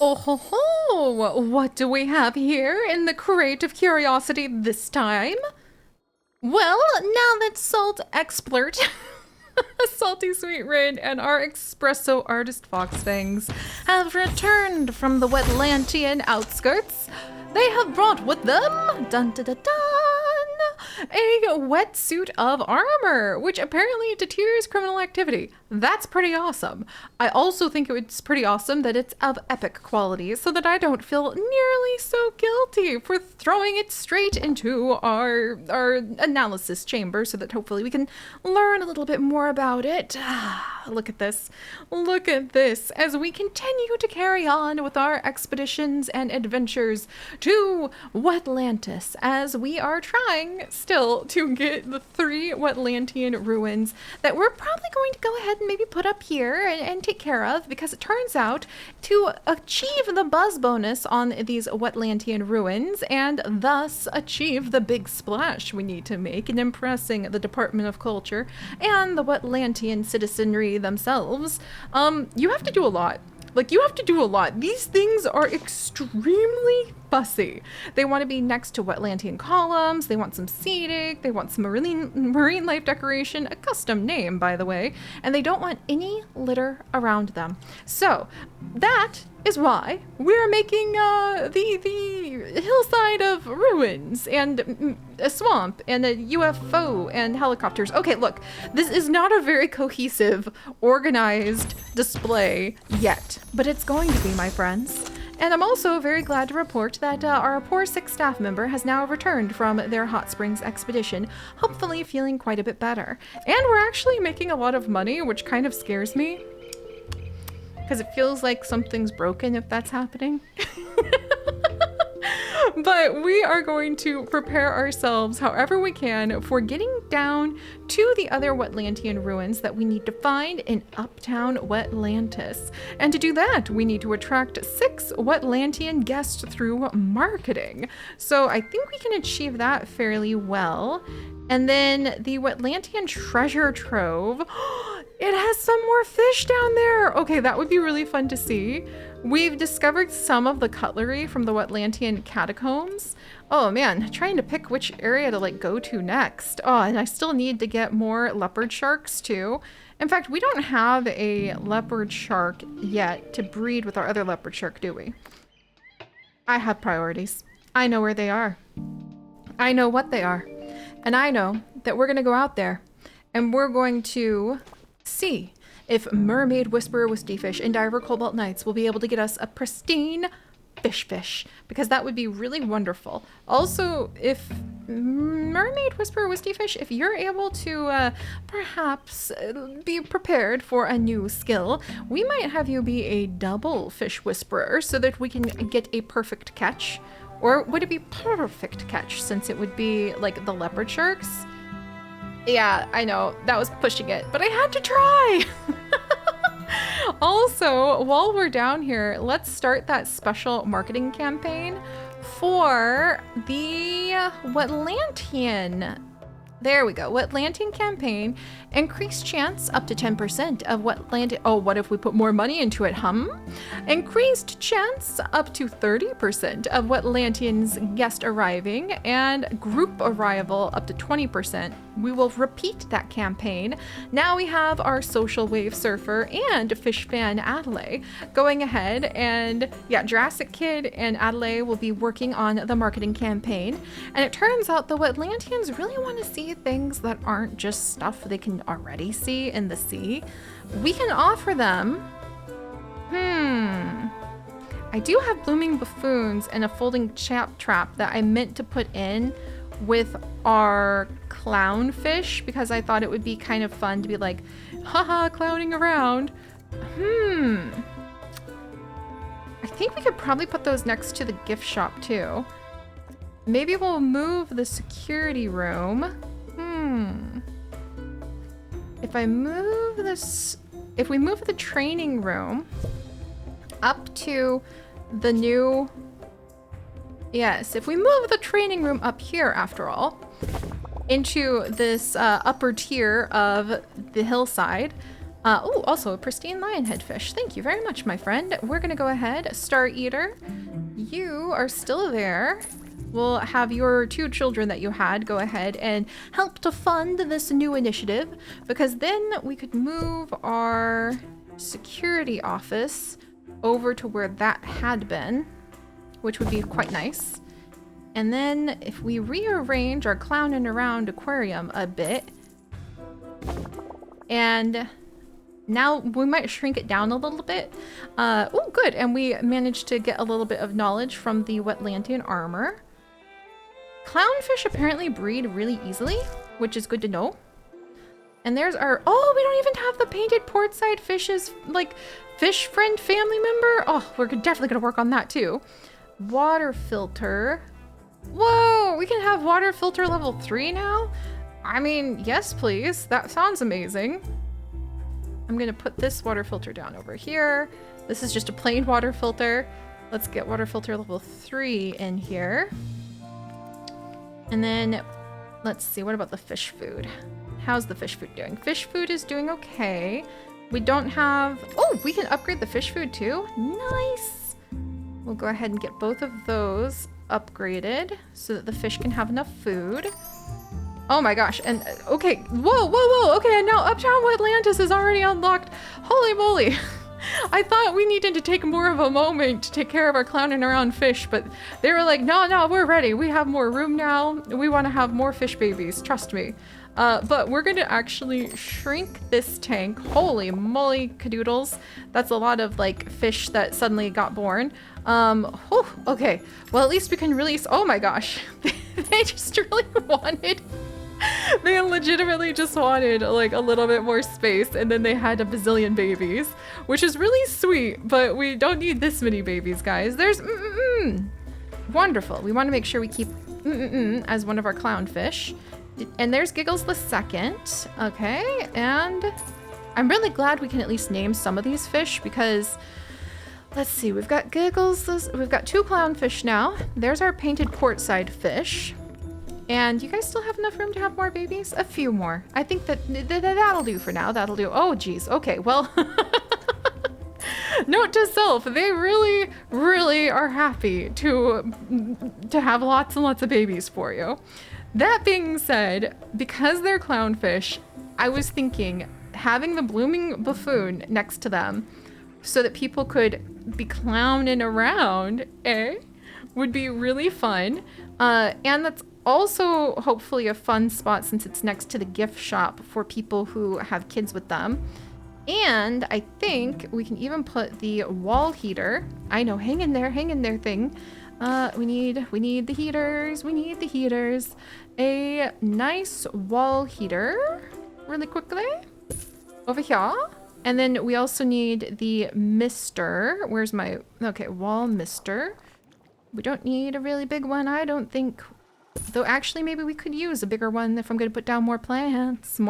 Oh ho ho! What do we have here in the crate of curiosity this time? Well, now that Salt Expert, Salty Sweet Rain, and our espresso artist Foxfangs have returned from the Wetlantian outskirts, they have brought with them, dun dun dun dun, a wetsuit of armor, which apparently deters criminal activity. That's pretty awesome. I also think it's pretty awesome that it's of epic quality so that I don't feel nearly so guilty for throwing it straight into our analysis chamber so that hopefully we can learn a little bit more about it. Look at this. Look at this as we continue to carry on with our expeditions and adventures to Wetlantis as we are trying still to get the 3 Wetlantian ruins that we're probably going to go ahead and maybe put up here and take care of, because it turns out to achieve the buzz bonus on these Wetlantian ruins and thus achieve the big splash we need to make in impressing the Department of Culture and the Wetlantian citizenry themselves, you have to do a lot. Like, you have to do a lot. These things are extremely fussy. They want to be next to Wetlantian columns, they want some seating, they want some marine life decoration, a custom name, by the way, and they don't want any litter around them. So, that is why we're making the hillside of ruins and a swamp and a UFO and helicopters. Okay, look, this is not a very cohesive, organized display yet, but it's going to be, my friends. And I'm also very glad to report that our poor sick staff member has now returned from their hot springs expedition, hopefully feeling quite a bit better. And we're actually making a lot of money, which kind of scares me, because it feels like something's broken if that's happening. But we are going to prepare ourselves however we can for getting down to the other Wetlantian ruins that we need to find in Uptown Wetlantis. And to do that, we need to attract 6 Wetlantian guests through marketing. So I think we can achieve that fairly well. And then the Wetlantian treasure trove. It has some more fish down there. Okay, that would be really fun to see. We've discovered some of the cutlery from the Wetlantian catacombs. Oh man, trying to pick which area to go to next. Oh, and I still need to get more leopard sharks too. In fact, we don't have a leopard shark yet to breed with our other leopard shark, do we? I have priorities. I know where they are. I know what they are. And I know that we're gonna go out there and we're going to see if Mermaid Whisperer Wisty Fish and Diver Cobalt Knights will be able to get us a pristine fish, because that would be really wonderful. Also, if Mermaid Whisperer Wisty Fish, if you're able to perhaps be prepared for a new skill, we might have you be a double fish whisperer so that we can get a perfect catch. Or would it be perfect catch since it would be like the leopard sharks? Yeah, I know, that was pushing it, but I had to try! Also, while we're down here, let's start that special marketing campaign for the Wetlantian. There we go. Wetlantian campaign. Increased chance up to 10% of Wetlantian. Oh, what if we put more money into it, Increased chance up to 30% of Wetlantians guest arriving, and group arrival up to 20%. We will repeat that campaign. Now we have our social wave surfer and fish fan Adelaide going ahead, and yeah, Jurassic Kid and Adelaide will be working on the marketing campaign. And it turns out the Wetlantians really want to see things that aren't just stuff they can already see in the sea. We can offer them, I do have blooming buffoons and a folding chap trap that I meant to put in with our clownfish, because I thought it would be kind of fun to be like, haha, clowning around. I think we could probably put those next to the gift shop too. Maybe we'll move the security room. If we move the training room up to the new, yes, if we move the training room up here, after all, into this upper tier of the hillside, Oh, also a pristine lionhead fish. Thank you very much, my friend. We're gonna go ahead. Star Eater, you are still there. We'll have your 2 children that you had go ahead and help to fund this new initiative, because then we could move our security office over to where that had been, which would be quite nice. And then if we rearrange our clowning around aquarium a bit, and now we might shrink it down a little bit. Oh, good. And we managed to get a little bit of knowledge from the Wetlandian armor. Clownfish apparently breed really easily, which is good to know. And there's our, oh, we don't even have the painted portside fishes, like fish friend family member. Oh, we're definitely gonna work on that too. Water filter. Whoa, we can have water filter level 3 now? I mean, yes, please. That sounds amazing. I'm gonna put this water filter down over here. This is just a plain water filter. Let's get water filter level 3 in here. And then let's see, what about the fish food? How's the fish food doing? Fish food is doing okay. We don't have, oh, we can upgrade the fish food too. Nice. We'll go ahead and get both of those upgraded so that the fish can have enough food. Oh my gosh, and okay, whoa, okay, and now Uptown Atlantis is already unlocked. Holy moly. I thought we needed to take more of a moment to take care of our clowning around fish, but they were like, no, we're ready. We have more room now. We want to have more fish babies, trust me. But we're going to actually shrink this tank. Holy moly cadoodles. That's a lot of like fish that suddenly got born. Okay, well at least we can release, oh my gosh. They just really wanted, they legitimately just wanted like a little bit more space, and then they had a bazillion babies, which is really sweet, but we don't need this many babies, guys. There's wonderful. We want to make sure we keep as one of our clownfish. And there's Giggles the second. Okay, and I'm really glad we can at least name some of these fish, because let's see, we've got Giggles, we've got 2 clownfish now. There's our painted portside fish. And you guys still have enough room to have more babies? A few more. I think that'll do for now. That'll do. Oh, geez. Okay, well, note to self, they really, really are happy to have lots and lots of babies for you. That being said, because they're clownfish, I was thinking having the blooming buffoon next to them so that people could be clowning around, would be really fun. And that's also hopefully a fun spot since it's next to the gift shop for people who have kids with them. And I think we can even put the wall heater. I know, hang in there thing. We need the heaters. A nice wall heater really quickly over here. And then we also need the mister. Where's my, okay, wall mister. We don't need a really big one, I don't think. Though actually maybe we could use a bigger one if I'm gonna put down more plants.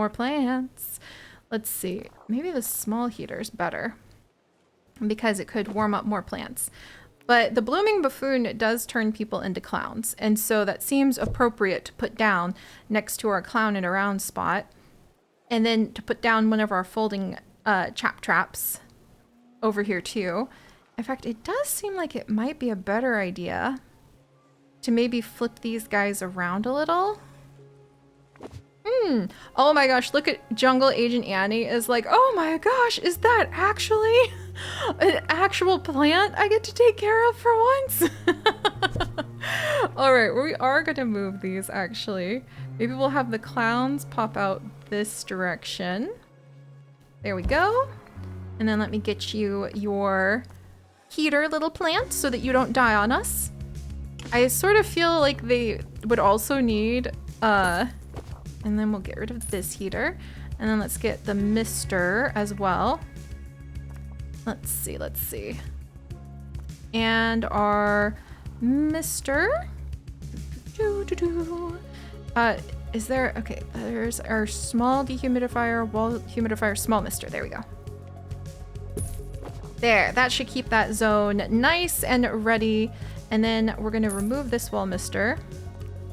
Let's see, maybe the small heater's better because it could warm up more plants. But the blooming buffoon does turn people into clowns, and so that seems appropriate to put down next to our clowning around spot. And then to put down one of our folding chap traps over here too. In fact, it does seem like it might be a better idea to maybe flip these guys around a little. Oh my gosh, look at Jungle Agent Annie is like, oh my gosh, is that actually an actual plant I get to take care of for once? All right, we are gonna move these actually. Maybe we'll have the clowns pop out this direction. There we go. And then let me get you your heater little plant so that you don't die on us. I sort of feel like they would also need, and then we'll get rid of this heater. And then let's get the mister as well. Let's see. And our mister. Is there, okay, there's our small dehumidifier, wall humidifier, small mister. There we go. There, that should keep that zone nice and ready. And then we're gonna remove this wall mister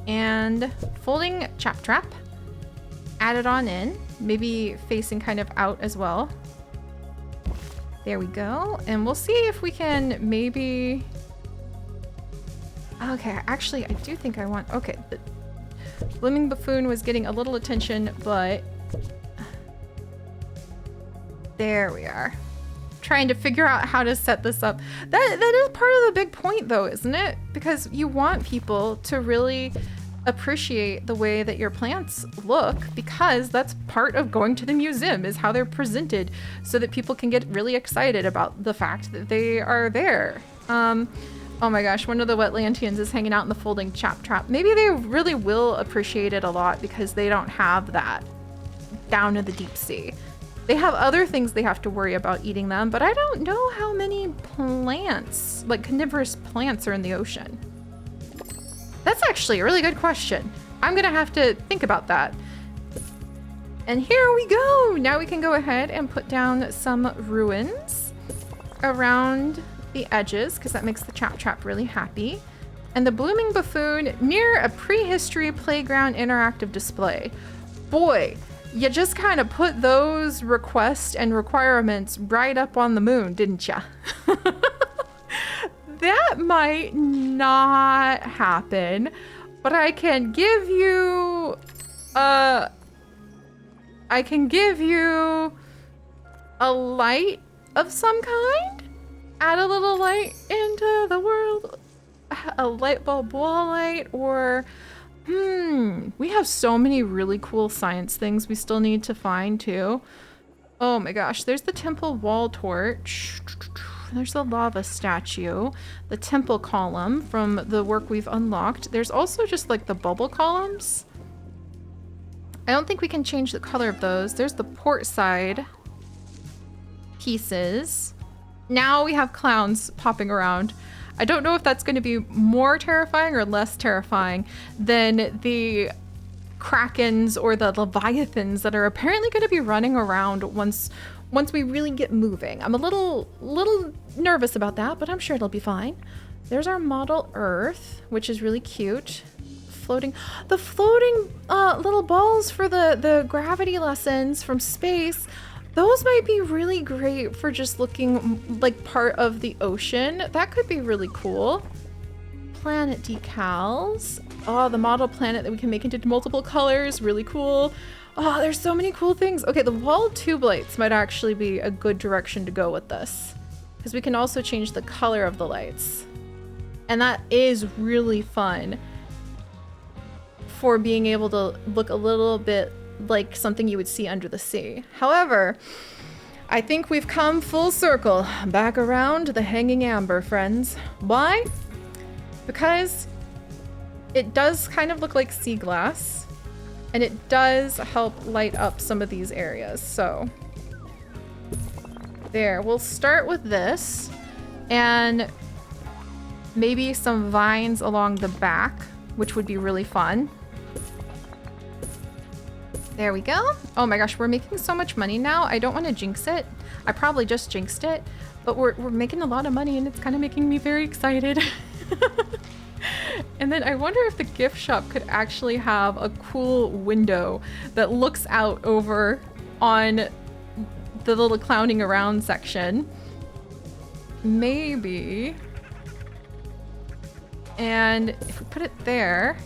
and folding chap trap, add it on in, maybe facing kind of out as well. There we go. And we'll see if we can maybe... Okay, actually, I do think I want... Okay, the blooming buffoon was getting a little attention, but... There we are. Trying to figure out how to set this up. That is part of the big point, though, isn't it? Because you want people to really appreciate the way that your plants look, because that's part of going to the museum, is how they're presented, so that people can get really excited about the fact that they are there. Oh my gosh, one of the Wetlandians is hanging out in the folding chap trap. Maybe they really will appreciate it a lot because they don't have that down in the deep sea. They have other things they have to worry about eating them, but I don't know how many plants, like carnivorous plants, are in the ocean. That's actually a really good question. I'm gonna have to think about that. And here we go. Now we can go ahead and put down some ruins around the edges, because that makes the chap trap really happy. And the blooming buffoon near a prehistory playground interactive display. Boy, you just kind of put those requests and requirements right up on the moon, didn't ya? That might not happen, but I can give you a light of some kind. Add a little light into the world. A light bulb wall light, or we have so many really cool science things we still need to find too. Oh my gosh, there's the temple wall torch. There's the lava statue, the temple column from the work we've unlocked. There's also just like the bubble columns. I don't think we can change the color of those. There's the port side pieces. Now we have clowns popping around. I don't know if that's going to be more terrifying or less terrifying than the krakens or the leviathans that are apparently going to be running around once we really get moving. I'm a little nervous about that, but I'm sure it'll be fine. There's our model Earth, which is really cute. The floating little balls for the gravity lessons from space. Those might be really great for just looking like part of the ocean. That could be really cool. Planet decals. Oh, the model planet that we can make into multiple colors. Really cool. Oh, there's so many cool things. Okay, the wall tube lights might actually be a good direction to go with this, because we can also change the color of the lights. And that is really fun for being able to look a little bit like something you would see under the sea. However, I think we've come full circle back around the hanging amber, friends. Why? Because it does kind of look like sea glass, and it does help light up some of these areas. So there, we'll start with this and maybe some vines along the back, which would be really fun. There we go. Oh my gosh, we're making so much money now. I don't want to jinx it. I probably just jinxed it, but we're making a lot of money, and it's kind of making me very excited. And then I wonder if the gift shop could actually have a cool window that looks out over on the little clowning around section. Maybe. And if we put it there,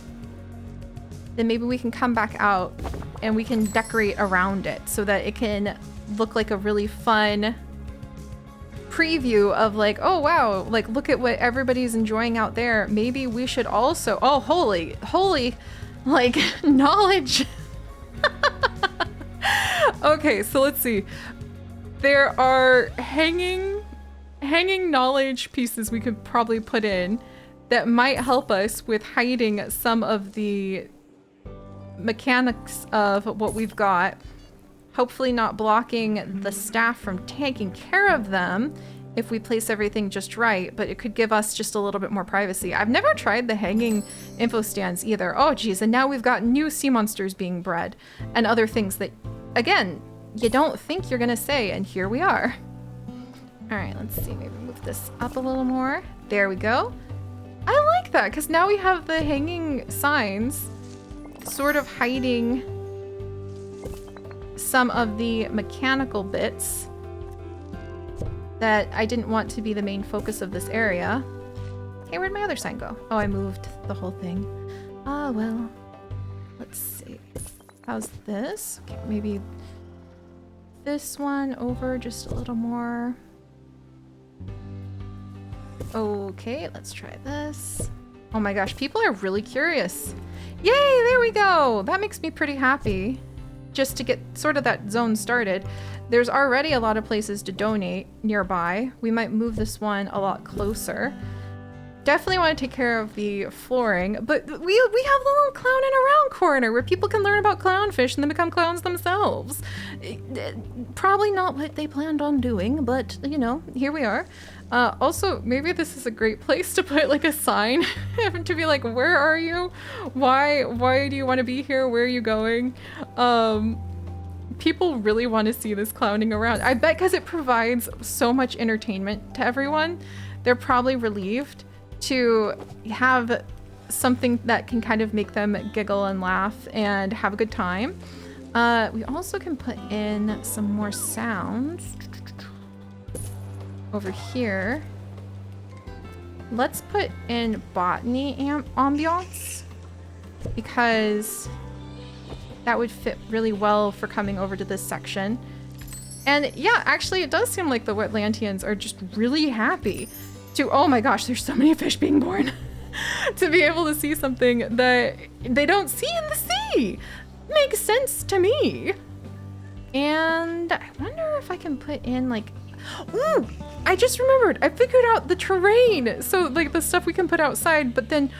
then maybe we can come back out and we can decorate around it so that it can look like a really fun preview of like, oh wow, like look at what everybody's enjoying out there. Maybe we should also, oh holy, like knowledge. Okay, so let's see. There are hanging knowledge pieces we could probably put in that might help us with hiding some of the mechanics of what we've got. Hopefully not blocking the staff from taking care of them if we place everything just right, but it could give us just a little bit more privacy. I've never tried the hanging info stands either. Oh geez, and now we've got new sea monsters being bred and other things that, again, you don't think you're gonna say, and here we are. All right, let's see, maybe move this up a little more. There we go. I like that, because now we have the hanging signs sort of hiding some of the mechanical bits. that I didn't want to be the main focus of this area. Hey, where'd my other sign go? Oh, I moved the whole thing. Ah, well, let's see. How's this? Okay, maybe this one over just a little more. Okay, let's try this. Oh my gosh, people are really curious. Yay, there we go. That makes me pretty happy. Just to get sort of that zone started. There's already a lot of places to donate nearby. We might move this one a lot closer. Definitely want to take care of the flooring, but we have the little clowning around corner where people can learn about clownfish and then become clowns themselves. Probably not what they planned on doing, but you know, here we are. Also, maybe this is a great place to put like a sign to be like, where are you? Why do you want to be here? Where are you going? People really want to see this clowning around. I bet because it provides so much entertainment to everyone. They're probably relieved to have something that can kind of make them giggle and laugh and have a good time. We also can put in some more sounds over here. Let's put in botany ambiance because that would fit really well for coming over to this section. And yeah, actually it does seem like the Wetlantians are just really happy to, oh my gosh, there's so many fish being born, to be able to see something that they don't see in the sea. Makes sense to me. And I wonder if I can put in like, ooh, I just remembered, I figured out the terrain. So like the stuff we can put outside, but then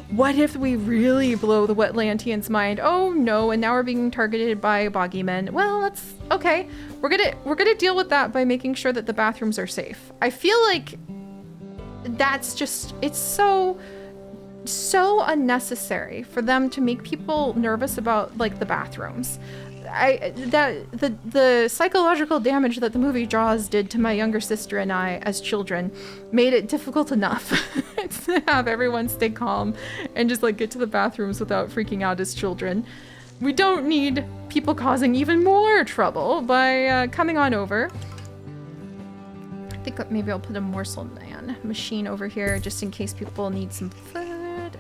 what if we really blow the Wetlantians' mind? Oh no, and now we're being targeted by boggymen. Well, that's okay. We're gonna deal with that by making sure that the bathrooms are safe. I feel like that's just, it's so unnecessary for them to make people nervous about like the bathrooms. The psychological damage that the movie Jaws did to my younger sister and I as children made it difficult enough to have everyone stay calm and just like get to the bathrooms without freaking out as children. We don't need people causing even more trouble by coming on over. I think maybe I'll put a morsel man machine over here just in case people need some food.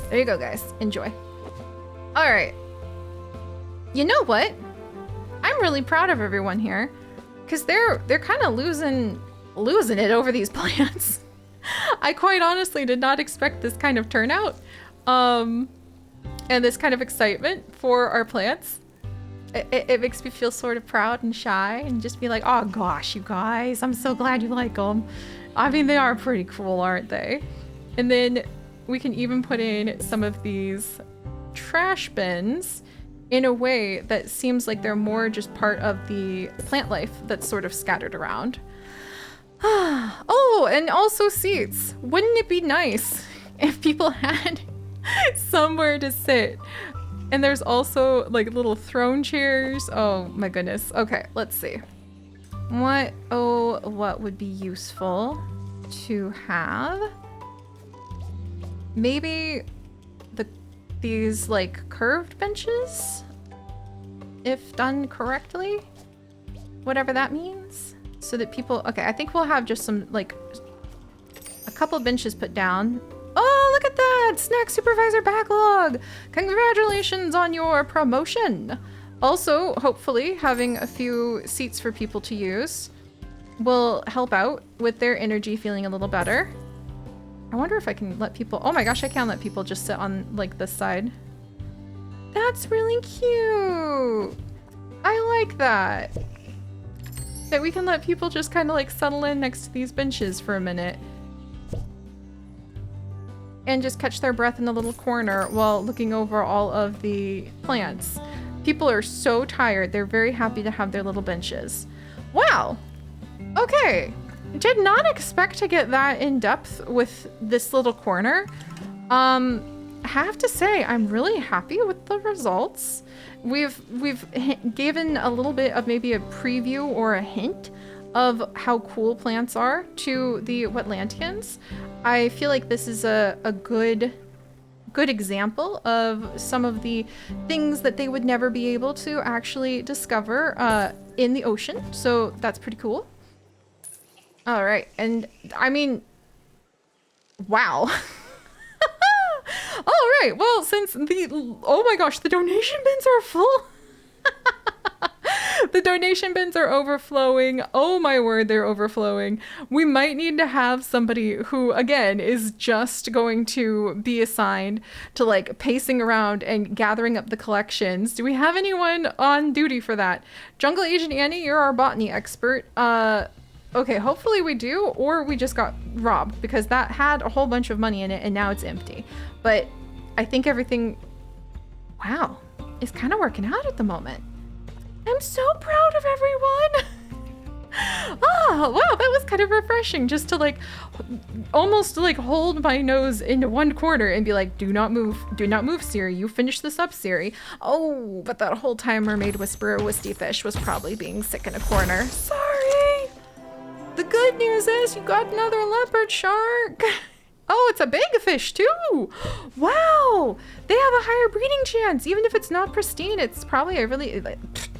There you go, guys. Enjoy. All right. You know what? I'm really proud of everyone here because they're kind of losing it over these plants. I quite honestly did not expect this kind of turnout and this kind of excitement for our plants. It makes me feel sort of proud and shy and just be like, oh gosh, you guys, I'm so glad you like them. I mean, they are pretty cool, aren't they? And then we can even put in some of these trash bins in a way that seems like they're more just part of the plant life that's sort of scattered around. Oh, and also seats. Wouldn't it be nice if people had somewhere to sit? And there's also like little throne chairs. Oh my goodness. Okay, let's see. What would be useful to have? Maybe these like curved benches, if done correctly, whatever that means, so that people, okay, I think we'll have just some like a couple benches put down. Oh, look at that! Snack Supervisor Backlog! Congratulations on your promotion! Also, hopefully, having a few seats for people to use will help out with their energy feeling a little better. I wonder if I can let people... Oh my gosh, I can let people just sit on, like, this side. That's really cute! I like that. That we can let people just kind of, like, settle in next to these benches for a minute. And just catch their breath in the little corner while looking over all of the plants. People are so tired. They're very happy to have their little benches. Wow. Okay. Did not expect to get that in depth with this little corner. Have to say, I'm really happy with the results. We've given a little bit of maybe a preview or a hint of how cool plants are to the Wetlantians. I feel like this is a good example of some of the things that they would never be able to actually discover in the ocean. So that's pretty cool. All right, and I mean, wow. All right, well, since oh my gosh, the donation bins are full. The donation bins are overflowing. Oh my word, they're overflowing. We might need to have somebody who, again, is just going to be assigned to like pacing around and gathering up the collections. Do we have anyone on duty for that? Jungle Agent Annie, you're our botany expert. Okay, hopefully we do, or we just got robbed because that had a whole bunch of money in it and now it's empty. But I think everything, wow, is kind of working out at the moment. I'm so proud of everyone. Ah, wow, that was kind of refreshing just to like almost like hold my nose into one corner and be like, do not move, Siri. You finish this up, Siri. Oh, but that whole time Mermaid Whisperer Wisty Fish was probably being sick in a corner. Sorry. The good news is you got another leopard shark. Oh, it's a big fish too. Wow, they have a higher breeding chance. Even if it's not pristine, it's probably a really,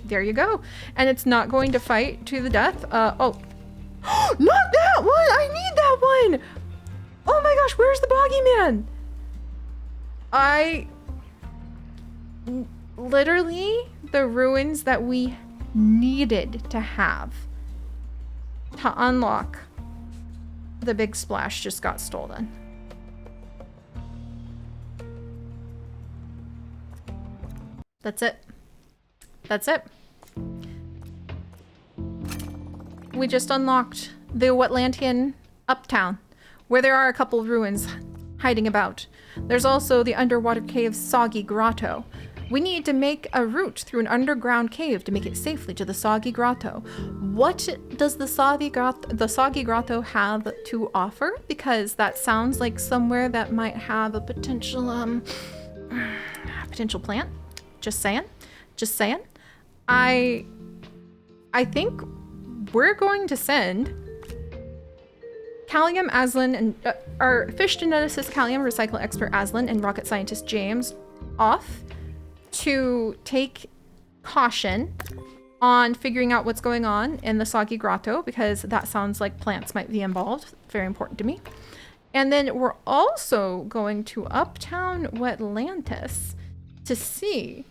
there you go. And it's not going to fight to the death. Oh, not that one. I need that one. Oh my gosh, where's the boggy man? Literally the ruins that we needed to have to unlock the big splash just got stolen. That's it. That's it. We just unlocked the Wetlantian Uptown, where there are a couple of ruins hiding about. There's also the underwater cave Soggy Grotto. We need to make a route through an underground cave to make it safely to the Soggy Grotto. What does the Soggy Grotto have to offer? Because that sounds like somewhere that might have a potential plant. Just saying. I think we're going to send Callium, Aslan, and our fish geneticist Callium, recycle expert Aslan, and rocket scientist James off to take caution on figuring out what's going on in the Soggy Grotto, because that sounds like plants might be involved. Very important to me. And then we're also going to Uptown Wetlantis to see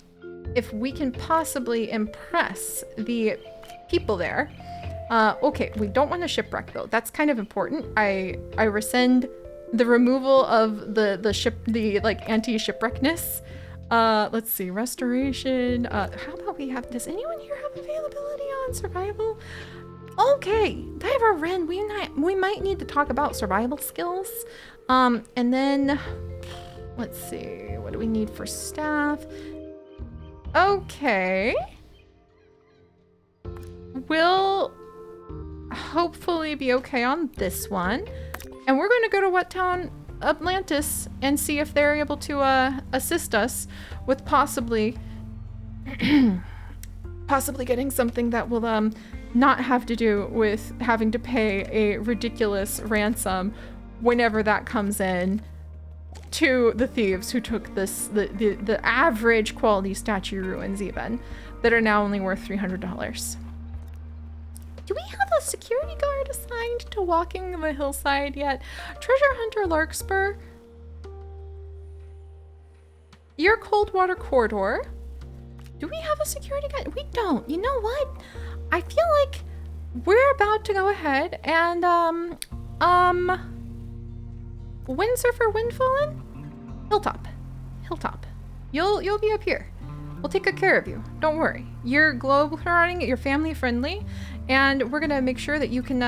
if we can possibly impress the people there. Okay, we don't want to shipwreck though. That's kind of important. I rescind the removal of the like anti-shipwreckness. Let's see, restoration. How about we have, does anyone here have availability on survival? Okay, Diver Ren, we might need to talk about survival skills. And then, let's see, what do we need for staff? Okay. We'll hopefully be okay on this one. And we're going to go to Wettown Atlantis and see if they're able to assist us with possibly getting something that will not have to do with having to pay a ridiculous ransom whenever that comes in to the thieves who took the average quality statue ruins even that are now only worth $300. Do we have a security guard assigned to walking the hillside yet? Treasure Hunter Larkspur, your Coldwater Corridor. Do we have a security guard? We don't. You know what? I feel like we're about to go ahead and Windsurfer Windfallen? Hilltop. You'll be up here. We'll take good care of you. Don't worry. You're globetrotting, you're family friendly, and we're gonna make sure that you can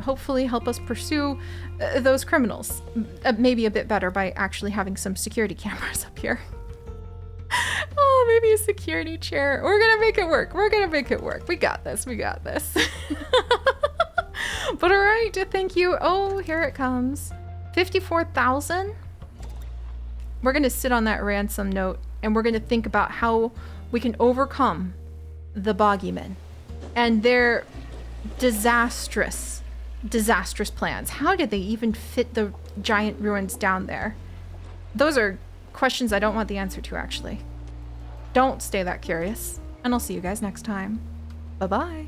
hopefully help us pursue those criminals. Maybe a bit better by actually having some security cameras up here. Oh, maybe a security chair. We're gonna make it work. We got this. But all right, thank you. Oh, here it comes. 54,000. We're gonna sit on that ransom note and we're gonna think about how we can overcome the Boggymen and their disastrous plans. How did they even fit the giant ruins down there? Those are questions I don't want the answer to, actually. Don't stay that curious, and I'll see you guys next time. Bye-bye.